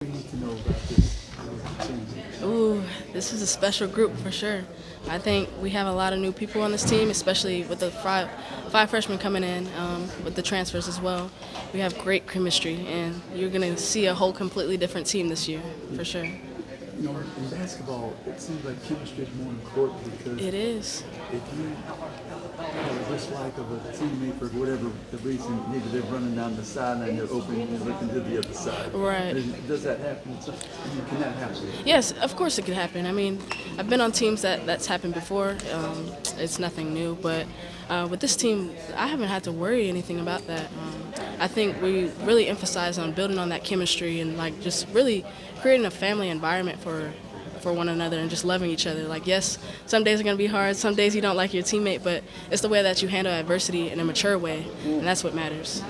We need to know about this team. Ooh, this is a special group for sure. I think we have a lot of new people on this team, especially with the five freshmen coming in, with the transfers as well. We have great chemistry, and you're going to see a whole completely different team this year, for sure. You know, in basketball, it seems like chemistry is more important because It is. if you have a dislike of a teammate for whatever the reason, maybe they're running down the sideline, they're open and looking to the other side. Right. Does that happen? Can that happen? Yes, of course it could happen. I mean, I've been on teams that's happened before. It's nothing new, but with this team, I haven't had to worry anything about that. I think we really emphasize on building on that chemistry and like just really creating a family environment for one another and just loving each other. Like, yes, some days are going to be hard, some days you don't like your teammate, but it's the way that you handle adversity in a mature way, and that's what matters.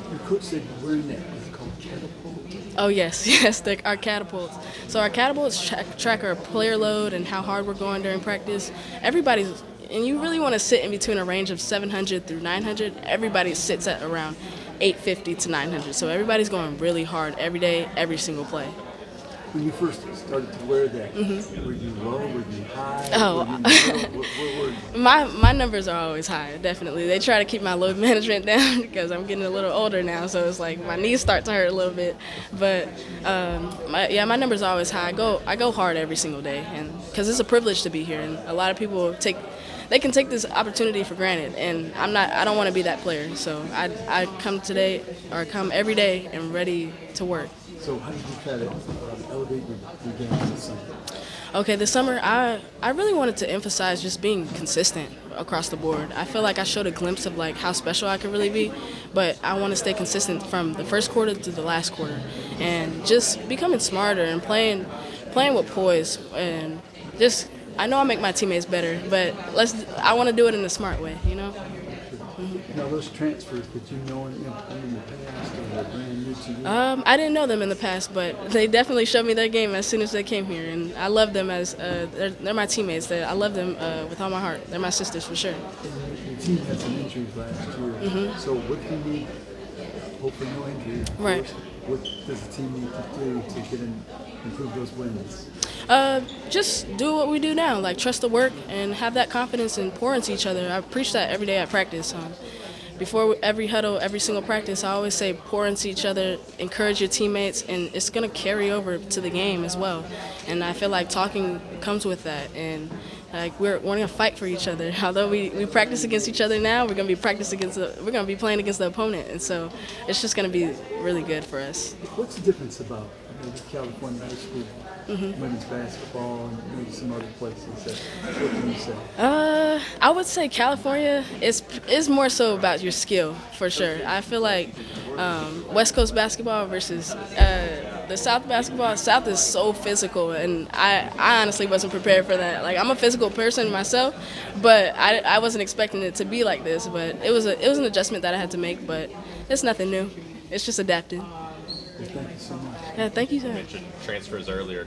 Your coach said we're in that. It's called catapult. Oh, yes, yes, our catapults. So our catapults track our player load and how hard we're going during practice. Everybody's, and you really want to sit in between a range of 700 through 900. Everybody sits at around 850 to 900. So everybody's going really hard every day, every single play. When you first started to wear that, were you low? Were you high? Oh, Where were you? my numbers are always high, definitely. They try to keep my load management down because I'm getting a little older now, so it's like my knees start to hurt a little bit. But my numbers are always high. I go hard every single day, and because it's a privilege to be here, and a lot of people can take this opportunity for granted, and I don't want to be that player. So I come every day and ready to work. So how did you try to elevate your games this summer? Okay, this summer I really wanted to emphasize just being consistent across the board. I feel like I showed a glimpse of like how special I could really be, but I want to stay consistent from the first quarter to the last quarter, and just becoming smarter and playing with poise, and just I know I make my teammates better, but I want to do it in a smart way, you know. Now those transfers that you know in the past are brand new to you. I didn't know them in the past, but they definitely showed me their game as soon as they came here, and I love them as they're my teammates. I love them with all my heart. They're my sisters for sure. Your team had some injuries last year, so what do you need? Hopefully no injuries. Right. What does the team need to do to improve those wins? Just do what we do now, like trust the work and have that confidence and pour into each other. I preach that every day at practice. Before every huddle, every single practice, I always say pour into each other, encourage your teammates, and it's going to carry over to the game as well. And I feel like talking comes with that, and like we're going to fight for each other. Although we practice against each other now, we're going to be playing against the opponent, and so it's just going to be really good for us. What's the difference about California high school women's basketball and maybe some other places? What can you say? I would say California is more so about your skill for sure. I feel like West Coast basketball versus the South basketball. South is so physical, and I honestly wasn't prepared for that. Like, I'm a physical person myself, but I wasn't expecting it to be like this. But it was an adjustment that I had to make. But it's nothing new. It's just adapting. Thank you so much. Yeah, thank you, sir. You mentioned transfers earlier.